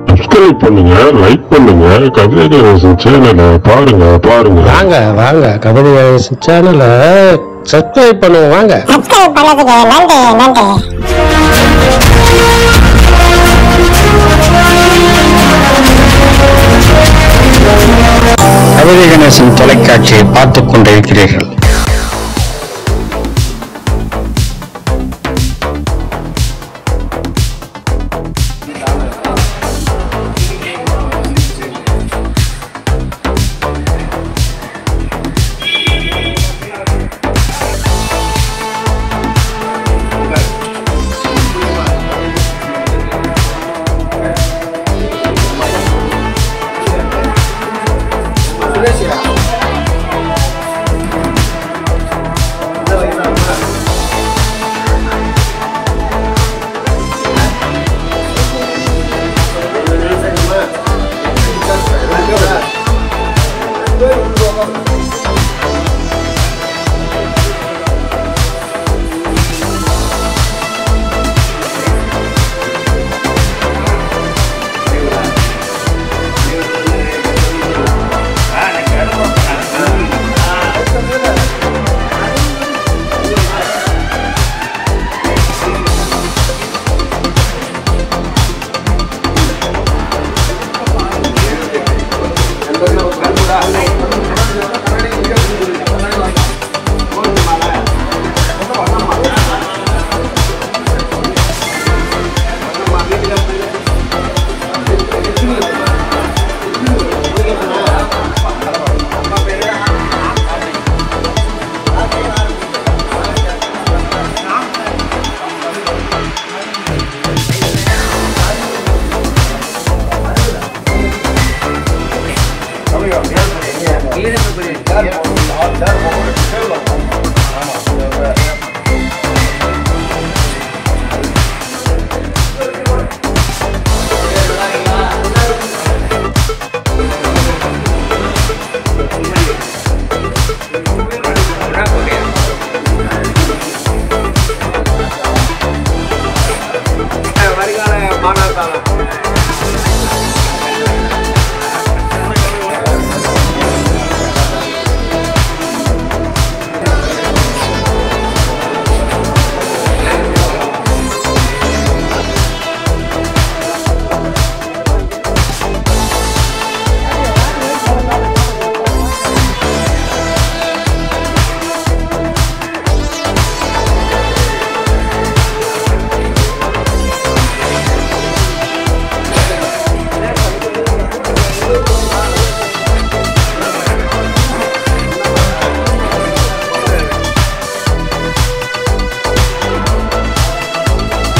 Subscribe பண்ணுங்க, like பண்ணுங்க, கவிதை கணேசன் சேனலை பாருங்க. வாங்க வாங்க, கவிதை கணேசன் சேனலை சப்ஸ்கிரைப் பண்ணுங்க. வாங்க கவிதை கணேசன் தொலைக்காட்சியை பார்த்துக் கொண்டிருக்கிறீர்கள்.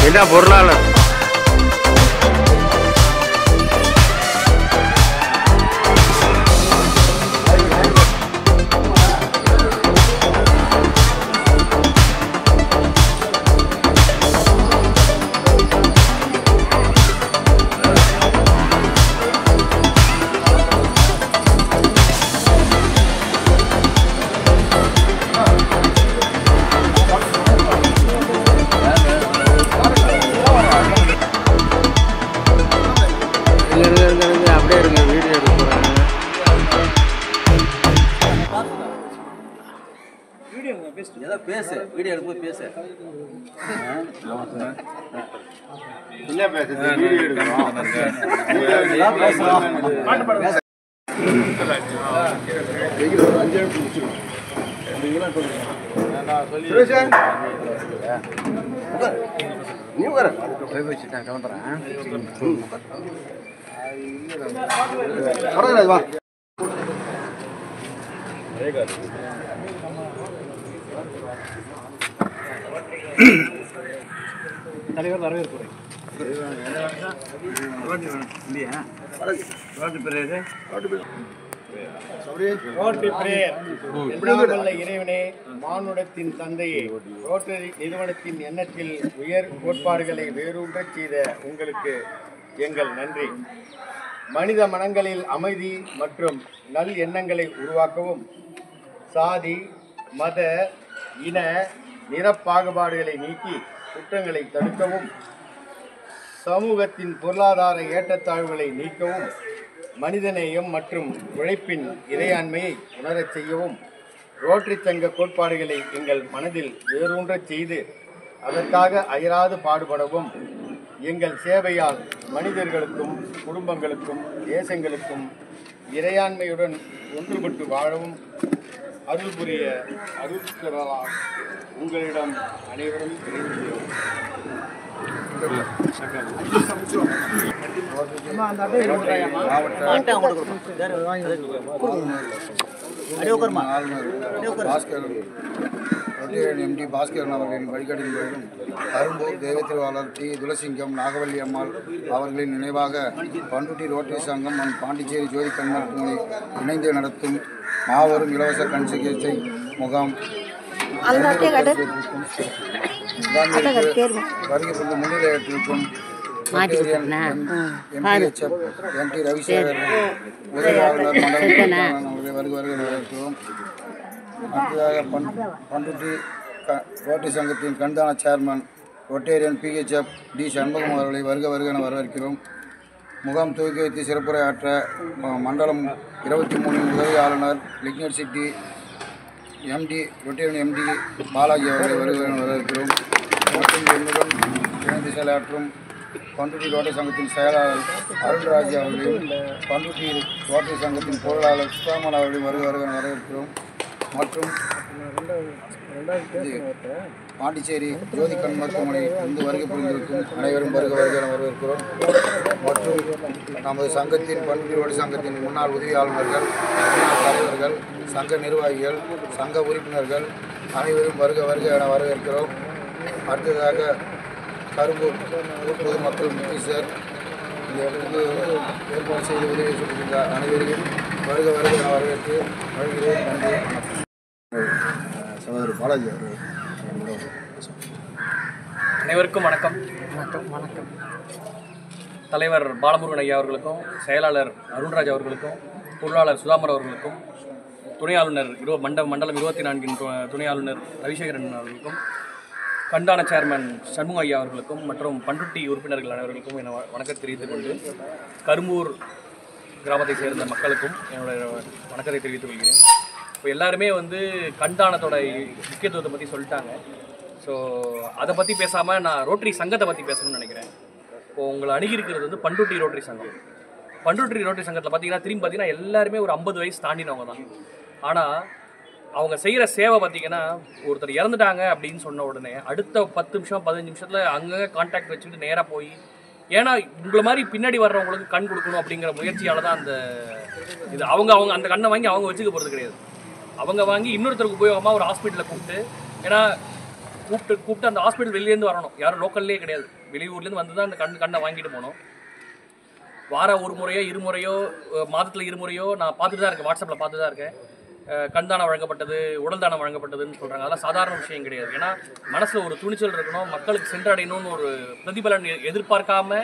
என்ன பொருளாளர் அப்படியே இருங்க, வீடியோ எடுக்க போறாங்க. பேசு, வீடியோ எடுக்கும்போது பேசு. என்ன பேசுறது? வீடியோ எடுக்கணும். நீ வர கிளம்புறேன். வா தலைவர் வரவேற்புரை. இறைவனே, மானுடத்தின் தந்தையே, ரோட்டரி நிறுவனத்தின் எண்ணத்தில் உயர் கோட்பாடுகளை வேரூன்றச் செய்த உங்களுக்கு எங்கள் நன்றி. மனித மனங்களில் அமைதி மற்றும் நல் எண்ணங்களை உருவாக்கவும், சாதி, மத இன நிறப்பாகுபாடுகளை நீக்கி குற்றங்களை தடுக்கவும் சமூகத்தின் பொருளாதார ஏற்றத்தாழ்வுகளை நீக்கவும் மனிதநேயம் மற்றும் உழைப்பின் இறையாண்மையை உணரச் செய்யவும் ரோட்டரி சங்க கோட்பாடுகளை எங்கள் மனதில் வேரூன்றச் செய்து அதற்காக அயராது பாடுபடவும் எங்கள் சேவையால் மனிதர்களுக்கும் குடும்பங்களுக்கும் தேசங்களுக்கும் இறையாண்மையுடன் ஒன்றுபட்டு வாழவும் அருள் புரிய அருள்கிறார் உங்களிடம் அனைவரும் விரைந்துள்ளோம். எம்டி பாஸ்கரன் அவர்களின் வழிகாட்டுதலிலும் கரும்பூர் தெய்வத்திருவாளர் டி துளசிங்கம் நாகவல்லி அம்மாள் அவர்களின் நினைவாக பண்ருட்டி ரோட்டரி சங்கம் மற்றும் பாண்டிச்சேரி ஜோதி கண் மருத்துவமனை இணைந்து நடத்தும் மாபெரும் இலவச கண் சிகிச்சை முகாம் வருகை புரிந்து முன்னிலையற்றிருக்கும் எம்டி ரவிசேகர் உதவியாளர் மண்டலம் வருகை வரவேற்கிறோம். அடுத்ததாக பண்ருட்டி ரோட்டரி சங்கத்தின் கண்தான chairman rotarian PHF T Shanmugam அவர்களை வருக என வரவேற்கிறோம். முகாம் துவக்கி வைத்து சிறப்புரை ஆற்ற மண்டலம் 23 உதவி ஆளுநர் lignite city MD rotarian MD Balaji அவர்களை வருக என வரவேற்கிறோம். மற்றும் என்னுடன் இணைந்து செயலாற்றும் பண்ருட்டி ரோட்டரி சங்கத்தின் செயலாளர் அருள்ராஜ் அவர்களையும் பண்ருட்டி ரோட்டரி சங்கத்தின் பொருளாளர் சுதாமன் அவர்களையும் வருக என வரவேற்கிறோம். மற்றும் பாண்டிச்சேரி ஜோதி கண் மருத்துவமனை இருந்து வருகை புரிந்திருக்கும் அனைவரும் வருக என வரவேற்கிறோம். மற்றும் நமது சங்கத்தின் பண்ருட்டி ரோட்டரி சங்கத்தின் முன்னாள் உதவி ஆளுநர்கள், முன்னாள் தலைவர்கள், சங்க நிர்வாகிகள், சங்க உறுப்பினர்கள் அனைவரும் வருக என வரவேற்கிறோம். அடுத்ததாக கரும்பூர் பொதுமக்கள் முக்கியஸ்தர் இந்த இடத்துக்கு ஏற்பாடு செய்து உதவி சொல்லியிருந்த அனைவரையும் வருக என வரவேற்று வருகிறேன். நன்றி. சகோதரர் பாலாஜி அவர்கள் அனைவருக்கும் வணக்கம். தலைவர் பாலமுருகன் ஐயா அவர்களுக்கும், செயலாளர் அருண்ராஜ் அவர்களுக்கும், பொருளாளர் சுதாமர் அவர்களுக்கும், துணை ஆளுநர் மண்டலம் 24 துணை ஆளுநர் ரவிசேகரன் அவர்களுக்கும், கண்தான சேர்மன் சண்முக ஐயா அவர்களுக்கும் மற்றும் பண்ருட்டி உறுப்பினர்கள் அனைவர்களுக்கும் என வணக்கத்தை தெரிவித்துக் கொண்டு கரும்பூர் கிராமத்தை சேர்ந்த மக்களுக்கும் என்னுடைய வணக்கத்தை தெரிவித்துக் கொள்கிறேன். இப்போ எல்லாருமே கண்தானத்தோட முக்கியத்துவத்தை பற்றி சொல்லிட்டாங்க. ஸோ அதை பற்றி பேசாமல் நான் ரோட்டரி சங்கத்தை பற்றி பேசணும்னு நினைக்கிறேன். இப்போது உங்களை அணுகியிருக்கிறது பண்ருட்டி ரோட்டரி சங்கம். பண்ருட்டி ரோட்டரி சங்கத்தில் பார்த்தீங்கன்னா எல்லாருமே ஒரு 50 வயசு தாண்டினவங்க தான். ஆனால் அவங்க செய்கிற சேவை பார்த்திங்கன்னா ஒருத்தர் இறந்துட்டாங்க அப்படின்னு சொன்ன உடனே அடுத்த 10 நிமிஷம் 15 நிமிஷத்தில் அங்கே கான்டாக்ட் வச்சுக்கிட்டு நேராக போய், ஏன்னா உங்களை மாதிரி பின்னாடி வர்றவங்களுக்கு கண் கொடுக்கணும் அப்படிங்கிற முயற்சியால் தான் அந்த இது அவங்க அந்த கண்ணை வாங்கி அவங்க வச்சுக்க போகிறது கிடையாது. அவங்க வாங்கி இன்னொருத்தருக்கு உபயோகமாக ஒரு ஹாஸ்பிட்டலில் கூப்பிட்டு, ஏன்னா கூப்பிட்டு அந்த ஹாஸ்பிட்டல் வெளியேருந்து வரணும், யாரும் லோக்கல்லே கிடையாது, வெளியூர்லேருந்து வந்து தான் அந்த கண்ணை வாங்கிட்டு போகணும். வாரம் ஒரு முறையோ 2 முறையோ மாதத்தில் 2 முறையோ நான் பார்த்துட்டு தான் இருக்கேன், வாட்ஸ்அப்பில் பார்த்து தான் இருக்கேன். கண்தானம் வழங்கப்பட்டது, உடல் தானம் வழங்கப்பட்டதுன்னு சொல்கிறாங்க. அதெல்லாம் சாதாரண விஷயம் கிடையாது. ஏன்னா மனசில் ஒரு துணிச்சல் இருக்கணும், மக்களுக்கு சென்றடையணும்னு ஒரு பிரதிபலன் எதிர்பார்க்காம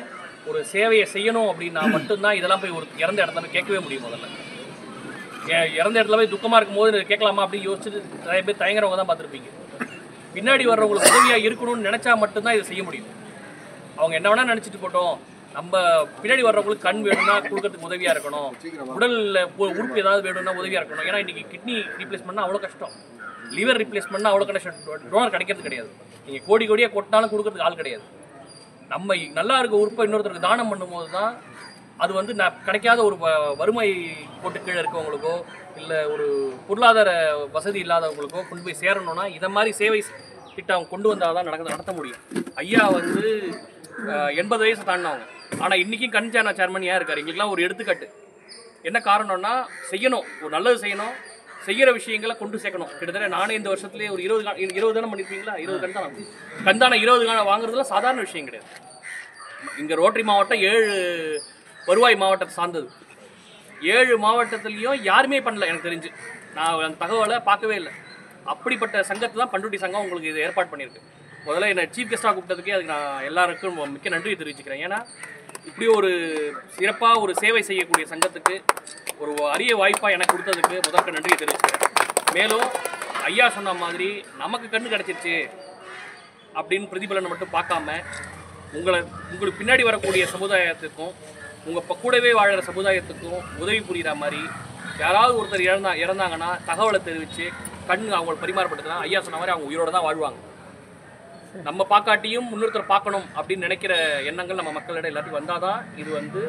ஒரு சேவையை செய்யணும் அப்படின்னா மட்டும்தான் இதெல்லாம் போய் ஒரு இறந்த இடத்துல போய் கேட்கவே முடியும். முதல்ல இறந்த இடத்துல போய் துக்கமாக இருக்கும்போது கேட்கலாமா அப்படின்னு யோசிச்சுட்டு நிறைய பேர் தயங்குறவங்க தான் பார்த்துருப்பீங்க. பின்னாடி வர்றவங்களுக்கு உதவியாக இருக்கணும்னு நினச்சா மட்டும்தான் இதை செய்ய முடியும். அவங்க என்ன வேணால் நினச்சிட்டு போட்டோம், நம்ம பின்னாடி வர்றவங்களுக்கு கண் வேணும்னா கொடுக்கறதுக்கு உதவியாக இருக்கணும், உடலில் உறுப்பு ஏதாவது வேணும்னா உதவியாக இருக்கணும். ஏன்னா இன்றைக்கி கிட்னி ரீப்ளேஸ் பண்ணால் அவ்வளோ கஷ்டம், லிவர் ரீப்ளேஸ் பண்ணால் அவ்வளோ கஷ்டம், டோனர் கிடைக்கிறது கிடையாது. நீங்கள் கோடியாக கொட்டினாலும் கொடுக்கறதுக்கு ஆள் கிடையாது. நம்ம நல்லா இருக்க உறுப்பை இன்னொருத்தருக்கு தானம் பண்ணும்போது தான் அது கிடைக்காத ஒரு வறுமை போட்டு கீழே இருக்கவங்களுக்கோ இல்லை ஒரு பொருளாதார வசதி இல்லாதவங்களுக்கோ கொண்டு போய் சேரணும்னா இதை மாதிரி சேவை திட்டம் கொண்டு வந்தால் தான் நடத்த முடியும். ஐயா 80 வயசு தாண்டினவங்க, ஆனால் இன்றைக்கும் கண்தான சேர்மன் ஏன் இருக்கார்? எங்களுக்குலாம் ஒரு எடுத்துக்காட்டு. என்ன காரணம்னா செய்யணும், ஒரு நல்லது செய்யணும், செய்கிற விஷயங்களை கொண்டு சேர்க்கணும். கிட்டத்தட்ட நானே இந்த வருஷத்துலேயே ஒரு 20 தானம் பண்ணியிருப்பீங்களா? 20 கண்தானம் 20 வாங்குறதுலாம் சாதாரண விஷயம் கிடையாது. இங்கே ரோட்டரி மாவட்டம் 7 வருவாய் மாவட்டத்தை சார்ந்தது. 7 மாவட்டத்துலேயும் யாருமே பண்ணல எனக்கு தெரிஞ்சு. நான் அந்த தகவலை பார்க்கவே இல்லை. அப்படிப்பட்ட சங்கத்தை தான் பண்ருட்டி சங்கம் உங்களுக்கு இது ஏற்பாடு பண்ணியிருக்கு. முதல்ல என்னை சீஃப் கெஸ்ட்டாக கூப்பிட்டதுக்கே அதுக்கு நான் எல்லாருக்கும் மிக்க நன்றியை தெரிவிச்சுக்கிறேன். ஏன்னா இப்படி ஒரு சிறப்பாக ஒரு சேவை செய்யக்கூடிய சங்கத்துக்கு ஒரு அரிய வாய்ப்பாக எனக்கு கொடுத்ததுக்கு முதற்க நன்றியை தெரிவிச்சுக்கிறேன். மேலும் ஐயா சொன்ன மாதிரி நமக்கு கண்ணு கிடச்சிருச்சு அப்படின்னு பிரதிபலனை மட்டும் பார்க்காம உங்களுக்கு பின்னாடி வரக்கூடிய சமுதாயத்துக்கும் உங்கள் கூடவே வாழ்கிற சமுதாயத்துக்கும் உதவி புரிகிற மாதிரி யாராவது ஒருத்தர் இறந்தாங்கன்னா தகவலை தெரிவித்து கண் அவங்க பரிமாறப்பட்டதுன்னா ஐயா சொன்ன மாதிரி அவங்க உயிரோடு தான் வாழ்வாங்க. நம்ம பார்க்காட்டியும் இன்னொருத்தர் பார்க்கணும் அப்படின்னு நினைக்கிற எண்ணங்கள் நம்ம மக்களிடம் எல்லாத்தையும் வந்தால் தான் இது வந்து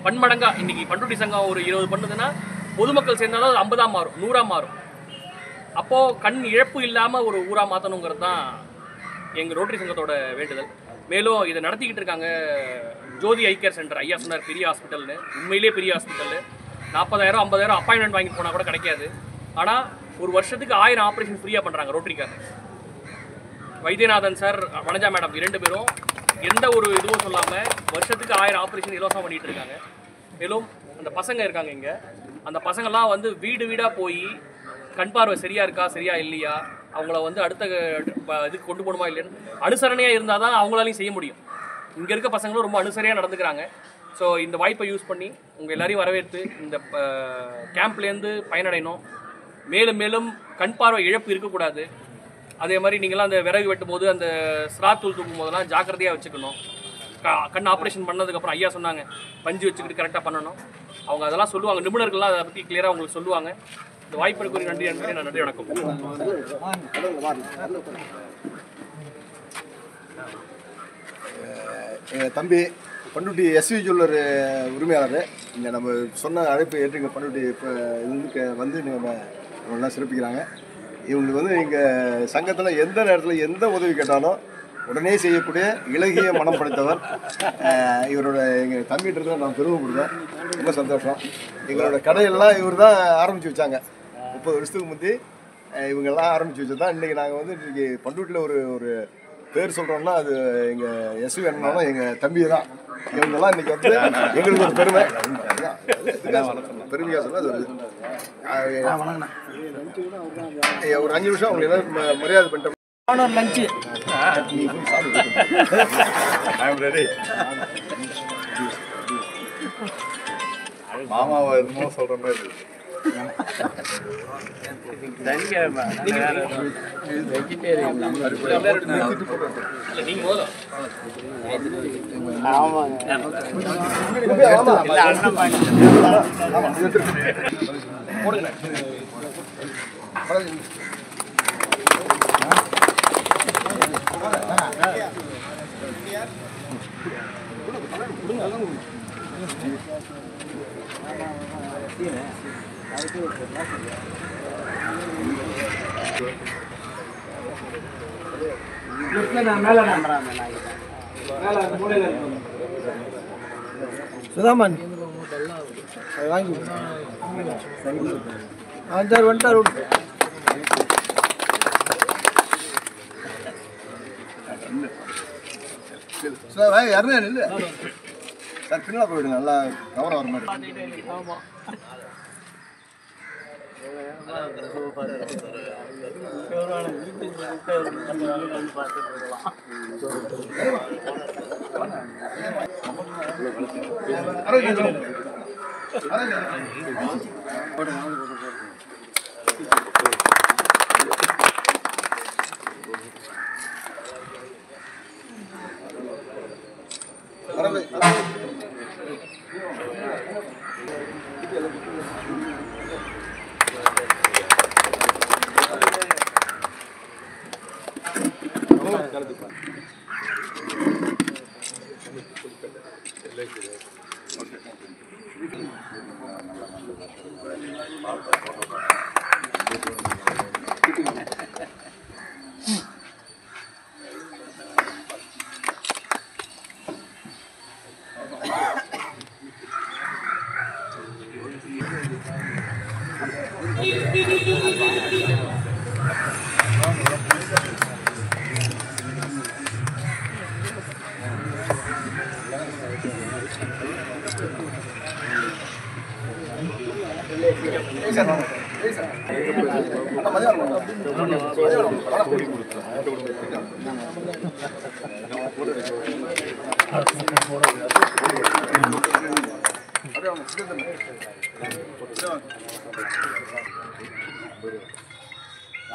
பன்மடங்காக இன்றைக்கி பண்ருட்டி சங்கம் ஒரு 20 பண்ணுதுன்னா பொதுமக்கள் சேர்ந்தாலும் அது 50ஆக மாறும், 100ஆக மாறும். அப்போது கண் இழப்பு இல்லாமல் ஒரு ஊராக மாற்றணுங்கிறது தான் எங்கள் ரோட்டரி சங்கத்தோட வேண்டுதல். மேலும் இதை நடத்திக்கிட்டு இருக்காங்க ஜோதி ஐ கேர் சென்டர். ஐயா சொன்னார் பெரிய ஹாஸ்பிட்டல்னு, உண்மையிலே பெரிய ஹாஸ்பிட்டலு. 40,000 50,000 அப்பாயின்மெண்ட் வாங்கிட்டு போனால் கூட கிடைக்காது. ஆனால் ஒரு வருஷத்துக்கு 1000 ஆப்ரேஷன் ஃப்ரீயாக பண்ணுறாங்க ரோட்டரிக்காரர். வைத்தியநாதன் சார், வனஜா மேடம் 2 பேரும் எந்த ஒரு இதுவும் சொல்லாமல் வருஷத்துக்கு 1000 ஆப்ரேஷன் இலவசமாக பண்ணிகிட்டு இருக்காங்க. மேலும் அந்த பசங்க இருக்காங்க இங்கே, அந்த பசங்கள்லாம் வந்து வீடு வீடாக போய் கண் பார்வை சரியாக இருக்கா சரியா இல்லையா, அவங்கள வந்து அடுத்த இதுக்கு கொண்டு போகணுமா இல்லைன்னு அனுசரணையாக இருந்தால் தான் அவங்களாலையும் செய்ய முடியும். இங்கே இருக்க பசங்களும் ரொம்ப அனுசரியாக நடந்துக்கிறாங்க. ஸோ இந்த வாய்ப்பை யூஸ் பண்ணி உங்கள் எல்லாரையும் வரவேற்று இந்த கேம்ப்லேருந்து பயனடையணும். மேலும் மேலும் கண் பார்வை இழப்பு இருக்கக்கூடாது. அதே மாதிரி நீங்களாம் அந்த விறகு வெட்டும் போது அந்த ஸ்ராத்தூள் தூக்கும் போதெல்லாம் ஜாக்கிரதையாக வச்சுக்கணும். கண் ஆப்ரேஷன் பண்ணதுக்கப்புறம் ஐயா சொன்னாங்க பஞ்சு வச்சுக்கிட்டு கரெக்டாக பண்ணணும். அவங்க அதெல்லாம் சொல்லுவாங்க, நிபுணர்கள்லாம் அதை பற்றி கிளியராக உங்களுக்கு சொல்லுவாங்க. இந்த வாய்ப்பு ஒரு நன்றி நன்றி. நான் நன்றி வணக்கம். எங்கள் தம்பி பண்ருட்டி எஸ்வி ஜுவல்லர் உரிமையாளர் இங்கே நம்ம சொன்ன அழைப்பு ஏற்று இங்கே பண்ருட்டி இப்போ இதுக்கு வந்து நல்லா சிறப்பிக்கிறாங்க. இவங்களுக்கு வந்து எங்கள் சங்கத்தில் எந்த நேரத்தில் எந்த உதவி கேட்டாலும் உடனே செய்யக்கூடிய இலகிய மனம் படைத்தவர். இவரோட எங்கள் தம்பிகிட்ட நான் பெருமைப்படுறேன், ரொம்ப சந்தோஷம். எங்களோட கடையெல்லாம் இவர் தான் ஆரம்பித்து வச்சாங்க. 30 வருஷத்துக்கு முந்தி இவங்கெல்லாம் ஆரம்பித்து வச்சது தான். இன்றைக்கி நாங்கள் வந்து இன்றைக்கி பண்ருட்டியில் ஒரு பேர் சொல்கிறோம்னா அது எங்கள் எஸ்வி அண்ணாலும் எங்கள் தம்பி தான். இவங்கெல்லாம் இன்றைக்கி வந்து எங்களுக்கு ஒரு பெருமை, பெருமையாக சொன்னால் அது ஒரு 5 நிமிஷம் அவங்க எல்லாம் மரியாதை பண்ணிட்டோம். லஞ்சு மாமாவை என்னமோ சொல்கிற மாதிரி சுதாமன் வாங்கி 5 வந்துட்டார். சார் யாருமே இல்லை சார், பின்னால் போயிடுங்க, நல்லா கவனம் வர மாதிரி.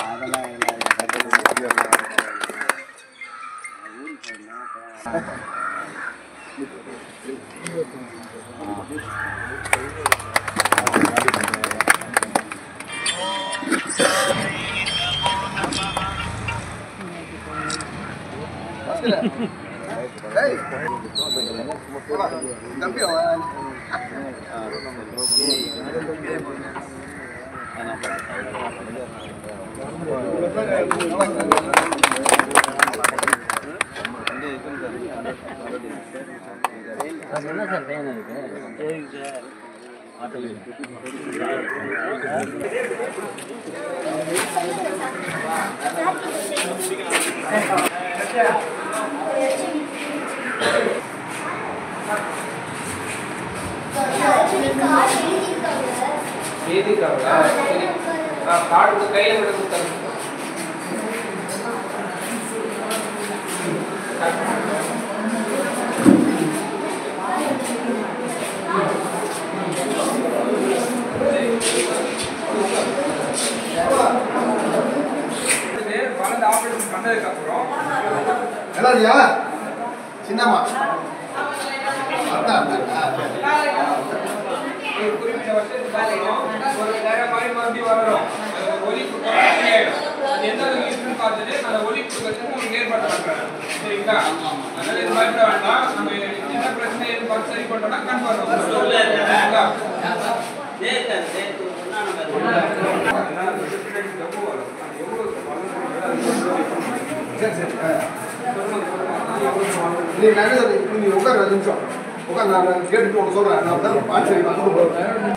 அதெல்லாம் தம்பி அவன் என்ன சார் பையன் இருக்கு ஆட்டோவில் கார்டு கையில் விட கொடுத்தாங்க வளர்ந்து ஆப்ரேஷன் பண்ணதுக்கு அப்புறம் எல்லாரியா சின்னம்மா ஒரு குறிப்பிட்ட வருஷத்துக்கு ஒரு வேற மாதிரி மறுபடியும் வரணும் ஒலிப்பு அது எந்த இருக்குன்னு பார்த்துட்டு அந்த ஒலிப்பு உங்களுக்கு ஏற்பாடு பண்றேன் சரிங்களா அதனால இது பயப்பட வேண்டாம் நம்ம என்ன பிரச்சனை எது பார்த்து சரி பண்றோம்னா கன்ஃபார்ம் சரி சரி நீ உட்கார 2 நிமிஷம் உட்கார் நான் கேட்டுட்டு ஒன்று சொல்கிறேன் நான் தான் பாட்டு சரி வந்து போகிறேன்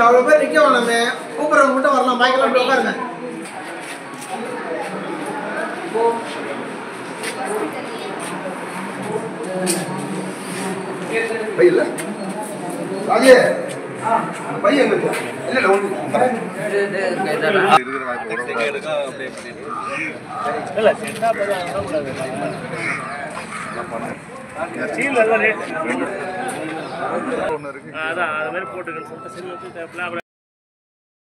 அவ்வளோ பேர் நிற்க வேணாமே கூப்பிட்றவங்க மட்டும் வரலாம் பாய்க்கெல்லாம் போய் உட்காருங்க பையில ராஜே பையன் இல்லை இல்லை ஒன்று அதான் அது மாதிரி போட்டுக்கணும்